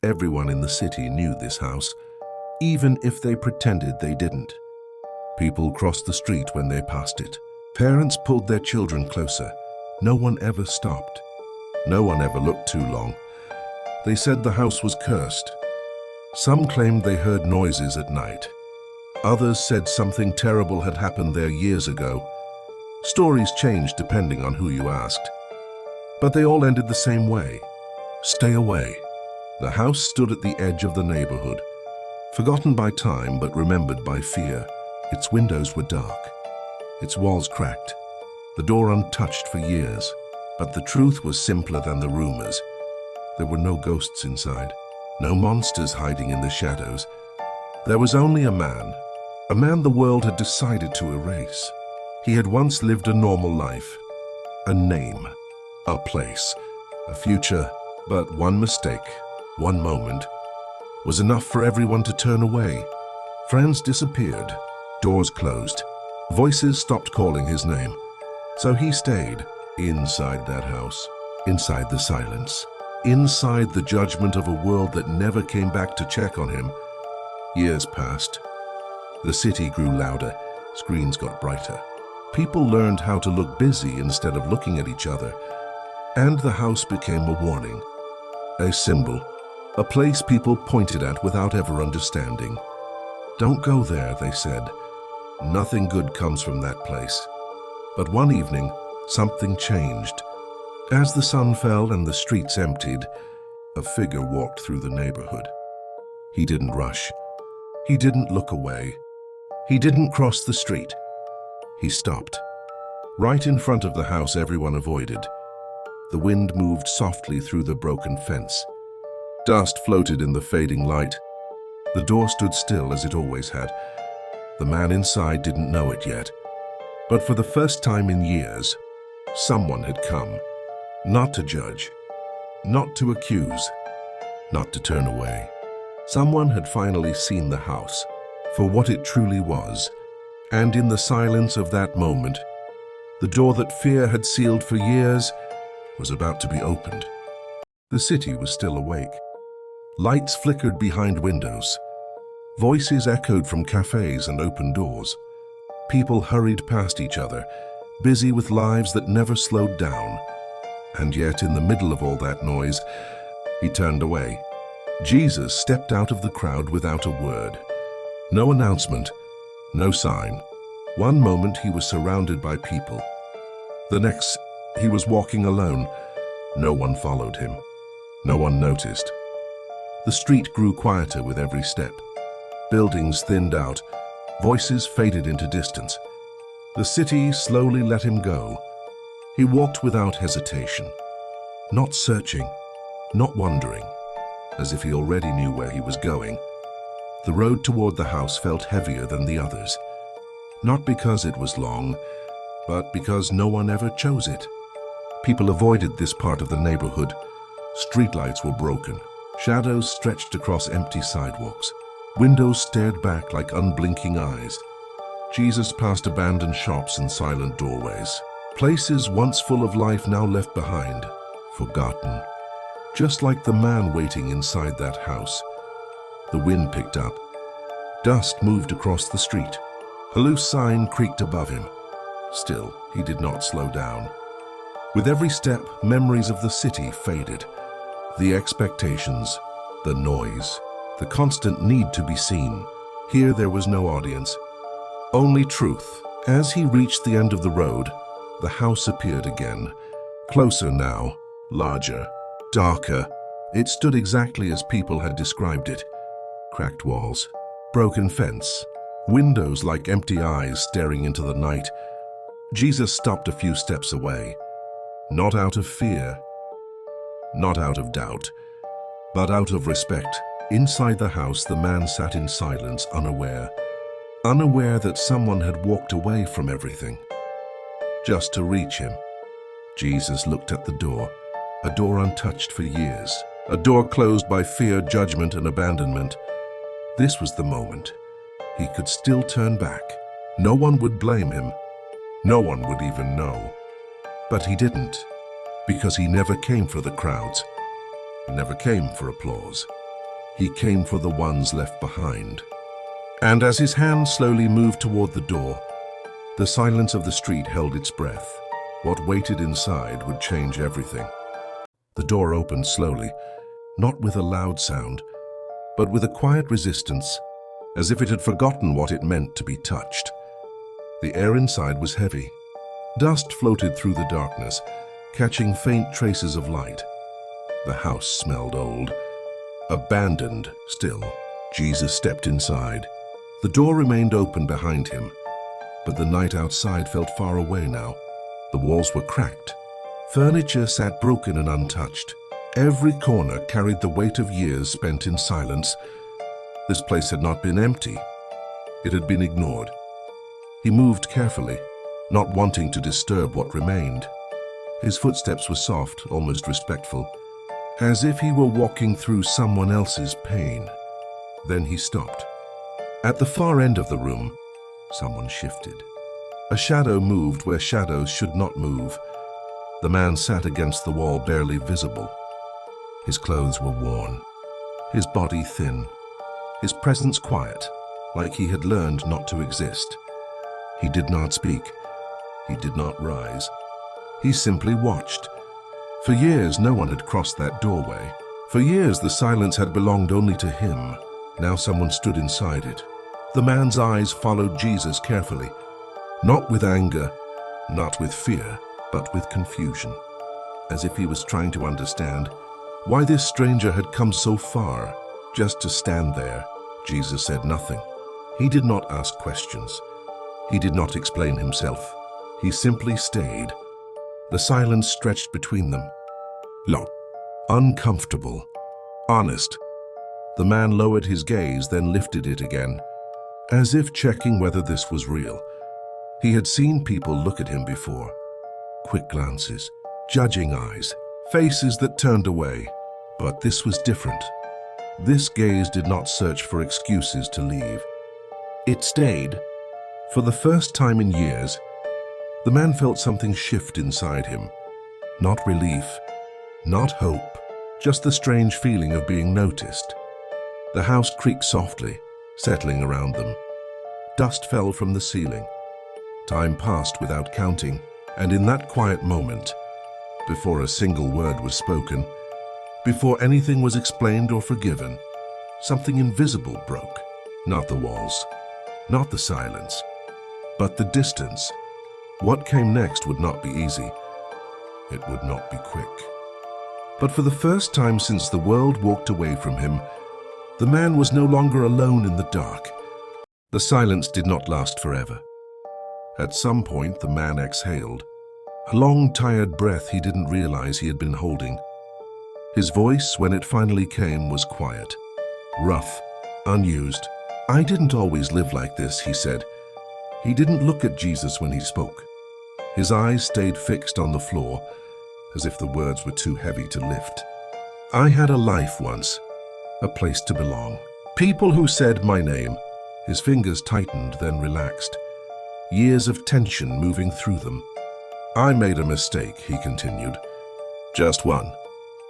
Everyone in the city knew this house, even if they pretended they didn't. People crossed the street when they passed it. Parents pulled their children closer. No one ever stopped. No one ever looked too long. They said the house was cursed. Some claimed they heard noises at night. Others said something terrible had happened there years ago. Stories changed depending on who you asked. But they all ended the same way. Stay away. The house stood at the edge of the neighborhood, forgotten by time but remembered by fear. Its windows were dark, its walls cracked, the door untouched for years. But the truth was simpler than the rumors. There were no ghosts inside, no monsters hiding in the shadows. There was only a man the world had decided to erase. He had once lived a normal life, a name, a place, a future, but one mistake, one moment, was enough for everyone to turn away. Friends disappeared, doors closed, voices stopped calling his name. So he stayed inside that house, inside the silence, inside the judgment of a world that never came back to check on him. Years passed. The city grew louder, screens got brighter. People learned how to look busy instead of looking at each other. And the house became a warning, a symbol, a place people pointed at without ever understanding. Don't go there, they said. Nothing good comes from that place. But one evening, something changed. As the sun fell and the streets emptied, a figure walked through the neighborhood. He didn't rush. He didn't look away. He didn't cross the street. He stopped. Right in front of the house everyone avoided. The wind moved softly through the broken fence. Dust floated in the fading light. The door stood still as it always had. The man inside didn't know it yet. But for the first time in years, someone had come. Not to judge, not to accuse, not to turn away. Someone had finally seen the house for what it truly was. And in the silence of that moment, the door that fear had sealed for years was about to be opened. The city was still awake. Lights flickered behind windows. Voices echoed from cafes and open doors. People hurried past each other, busy with lives that never slowed down. And yet, in the middle of all that noise, he turned away. Jesus stepped out of the crowd without a word. No announcement, no sign. One moment he was surrounded by people. The next, he was walking alone. No one followed him. No one noticed. The street grew quieter with every step. Buildings thinned out. Voices faded into distance. The city slowly let him go. He walked without hesitation. Not searching, not wondering, as if he already knew where he was going. The road toward the house felt heavier than the others. Not because it was long, but because no one ever chose it. People avoided this part of the neighborhood. Streetlights were broken. Shadows stretched across empty sidewalks. Windows stared back like unblinking eyes. Jesus passed abandoned shops and silent doorways. Places once full of life now left behind, forgotten. Just like the man waiting inside that house. The wind picked up. Dust moved across the street. A loose sign creaked above him. Still, he did not slow down. With every step, memories of the city faded. The expectations, the noise, the constant need to be seen. Here there was no audience, only truth. As he reached the end of the road, the house appeared again. Closer now, larger, darker. It stood exactly as people had described it. Cracked walls, broken fence, windows like empty eyes staring into the night. Jesus stopped a few steps away. Not out of fear, not out of doubt, but out of respect. Inside the house, the man sat in silence, unaware that someone had walked away from everything, just to reach him. Jesus looked at the door, a door untouched for years, a door closed by fear, judgment, and abandonment. This was the moment. He could still turn back. No one would blame him. No one would even know. But he didn't, because he never came for the crowds. He never came for applause. He came for the ones left behind. And as his hand slowly moved toward the door, the silence of the street held its breath. What waited inside would change everything. The door opened slowly, not with a loud sound, but with a quiet resistance, as if it had forgotten what it meant to be touched. The air inside was heavy. Dust floated through the darkness, catching faint traces of light. The house smelled old, abandoned still. Jesus stepped inside. The door remained open behind him, but the night outside felt far away now. The walls were cracked. Furniture sat broken and untouched. Every corner carried the weight of years spent in silence. This place had not been empty. It had been ignored. He moved carefully, not wanting to disturb what remained. His footsteps were soft, almost respectful, as if he were walking through someone else's pain. Then he stopped. At the far end of the room, someone shifted. A shadow moved where shadows should not move. The man sat against the wall, barely visible. His clothes were worn, his body thin, his presence quiet, like he had learned not to exist. He did not speak. He did not rise. He simply watched. For years, no one had crossed that doorway. For years, the silence had belonged only to him. Now someone stood inside it. The man's eyes followed Jesus carefully, not with anger, not with fear, but with confusion, as if he was trying to understand why this stranger had come so far just to stand there. Jesus said nothing. He did not ask questions. He did not explain himself. He simply stayed. The silence stretched between them. Long, uncomfortable, honest. The man lowered his gaze, then lifted it again, as if checking whether this was real. He had seen people look at him before. Quick glances, judging eyes, faces that turned away. But this was different. This gaze did not search for excuses to leave. It stayed. For the first time in years, the man felt something shift inside him. Not relief, not hope, just the strange feeling of being noticed. The house creaked softly, settling around them. Dust fell from the ceiling. Time passed without counting, and in that quiet moment, before a single word was spoken, before anything was explained or forgiven, something invisible broke. Not the walls, not the silence, but the distance. What came next would not be easy. It would not be quick. But for the first time since the world walked away from him, the man was no longer alone in the dark. The silence did not last forever. At some point, the man exhaled, a long, tired breath he didn't realize he had been holding. His voice, when it finally came, was quiet, rough, unused. "I didn't always live like this," he said. He didn't look at Jesus when he spoke. His eyes stayed fixed on the floor, as if the words were too heavy to lift. "I had a life once, a place to belong. People who said my name." His fingers tightened, then relaxed, years of tension moving through them. "I made a mistake," he continued. "Just one.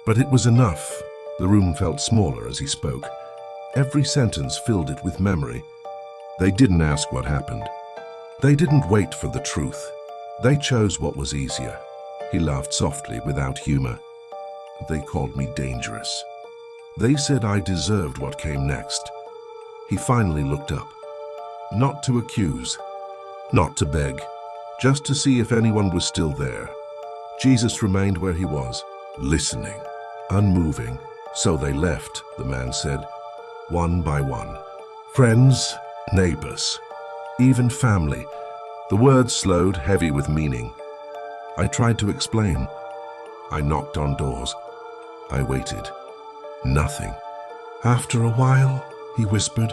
But it was enough." The room felt smaller as he spoke. Every sentence filled it with memory. They didn't ask what happened. They didn't wait for the truth. They chose what was easier. He laughed softly, without humor. "They called me dangerous. They said I deserved what came next." He finally looked up. Not to accuse, not to beg, just to see if anyone was still there. Jesus remained where he was, listening, unmoving. "So they left," the man said, "one by one. Friends, neighbors, even family." The words slowed, heavy with meaning. "I tried to explain. I knocked on doors. I waited. Nothing. After a while," he whispered,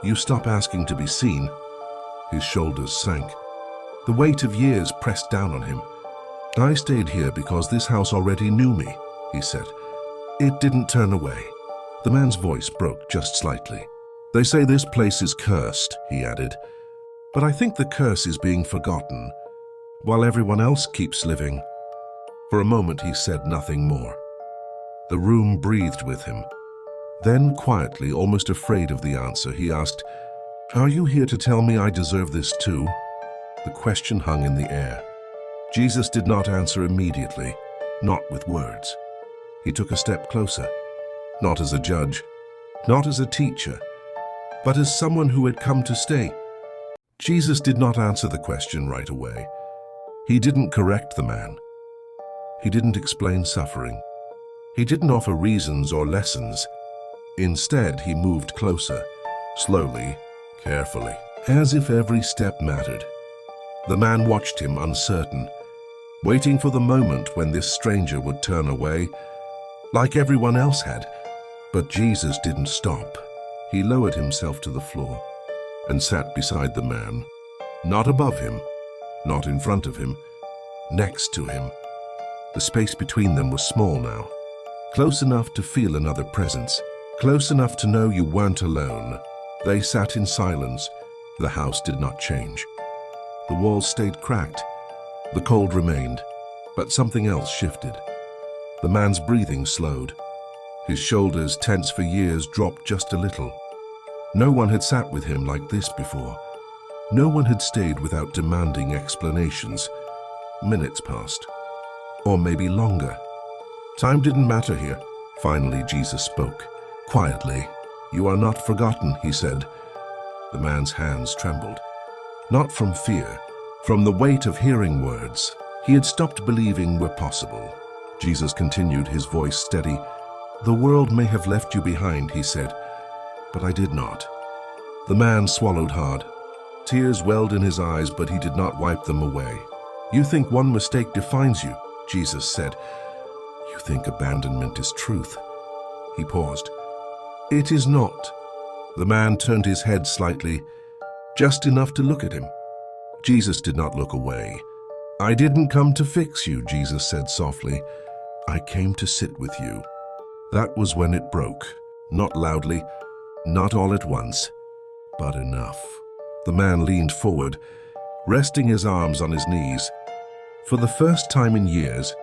"you stop asking to be seen." His shoulders sank. The weight of years pressed down on him. "I stayed here because this house already knew me," he said. "It didn't turn away." The man's voice broke just slightly. "They say this place is cursed," he added. "But I think the curse is being forgotten, while everyone else keeps living." For a moment he said nothing more. The room breathed with him. Then quietly, almost afraid of the answer, he asked, "Are you here to tell me I deserve this too?" The question hung in the air. Jesus did not answer immediately, not with words. He took a step closer, not as a judge, not as a teacher, but as someone who had come to stay. Jesus did not answer the question right away. He didn't correct the man. He didn't explain suffering. He didn't offer reasons or lessons. Instead, he moved closer, slowly, carefully, as if every step mattered. The man watched him, uncertain, waiting for the moment when this stranger would turn away, like everyone else had. But Jesus didn't stop. He lowered himself to the floor and sat beside the man, not above him, not in front of him, next to him. The space between them was small now, close enough to feel another presence, close enough to know you weren't alone. They sat in silence. The house did not change. The walls stayed cracked. The cold remained, but something else shifted. The man's breathing slowed. His shoulders, tense for years, dropped just a little. No one had sat with him like this before. No one had stayed without demanding explanations. Minutes passed, or maybe longer. Time didn't matter here. Finally, Jesus spoke, quietly. "You are not forgotten," he said. The man's hands trembled. Not from fear, from the weight of hearing words. He had stopped believing were possible. Jesus continued, his voice steady. "The world may have left you behind," he said, "but I did not." The man swallowed hard. Tears welled in his eyes, but he did not wipe them away. "You think one mistake defines you," Jesus said. "You think abandonment is truth." He paused. "It is not." The man turned his head slightly, just enough to look at him. Jesus did not look away. "I didn't come to fix you," Jesus said softly. "I came to sit with you." That was when it broke. Not loudly, not all at once, but enough. The man leaned forward, resting his arms on his knees. For the first time in years,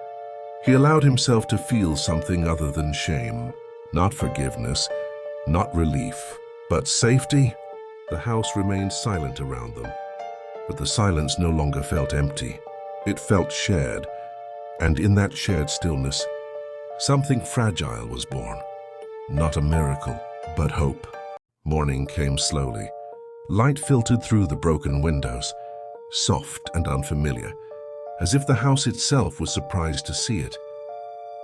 he allowed himself to feel something other than shame. Not forgiveness, not relief, but safety. The house remained silent around them, but the silence no longer felt empty. It felt shared, and in that shared stillness, something fragile was born. Not a miracle, but hope. Morning came slowly. Light filtered through the broken windows, soft and unfamiliar, as if the house itself was surprised to see it.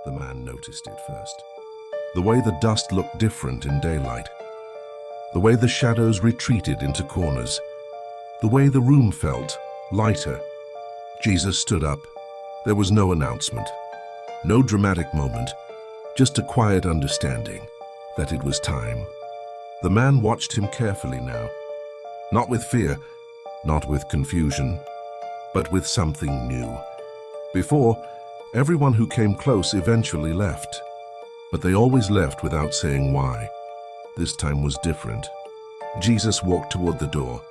The man noticed it first. The way the dust looked different in daylight. The way the shadows retreated into corners. The way the room felt lighter. Jesus stood up. There was no announcement, no dramatic moment, just a quiet understanding that it was time. The man watched him carefully now, not with fear, not with confusion, but with something new. Before, everyone who came close eventually left, but they always left without saying why. This time was different. Jesus walked toward the door,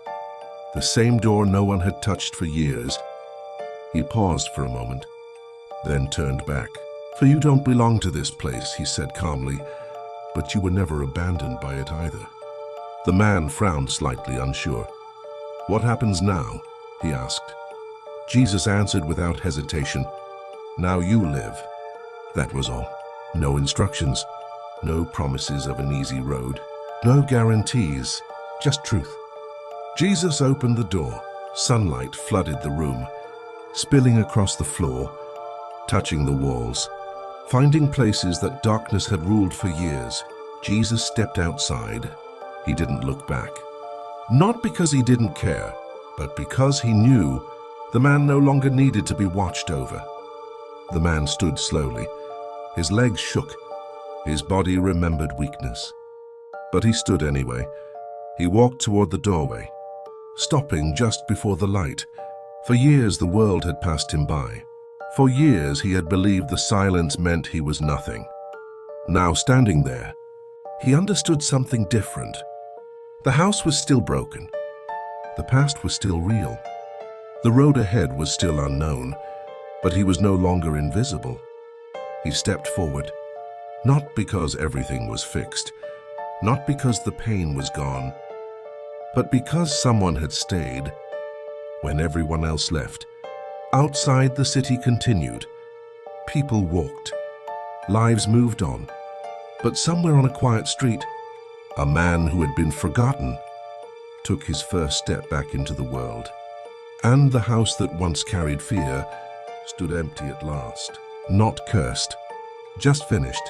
the same door no one had touched for years. He paused for a moment, then turned back. "For you don't belong to this place," he said calmly, "but you were never abandoned by it either." The man frowned slightly, unsure. "What happens now?" he asked. Jesus answered without hesitation, "Now you live." That was all. No instructions, no promises of an easy road, no guarantees, just truth. Jesus opened the door. Sunlight flooded the room, spilling across the floor, touching the walls, finding places that darkness had ruled for years. Jesus stepped outside. He didn't look back. Not because he didn't care, but because he knew the man no longer needed to be watched over. The man stood slowly. His legs shook. His body remembered weakness. But he stood anyway. He walked toward the doorway, stopping just before the light. For years the world had passed him by. For years he had believed the silence meant he was nothing. Now standing there, he understood something different. The house was still broken. The past was still real. The road ahead was still unknown, but he was no longer invisible. He stepped forward, not because everything was fixed, not because the pain was gone, but because someone had stayed when everyone else left. Outside, the city continued. People walked. Lives moved on. But somewhere on a quiet street, a man who had been forgotten took his first step back into the world. And the house that once carried fear stood empty at last. Not cursed, just finished.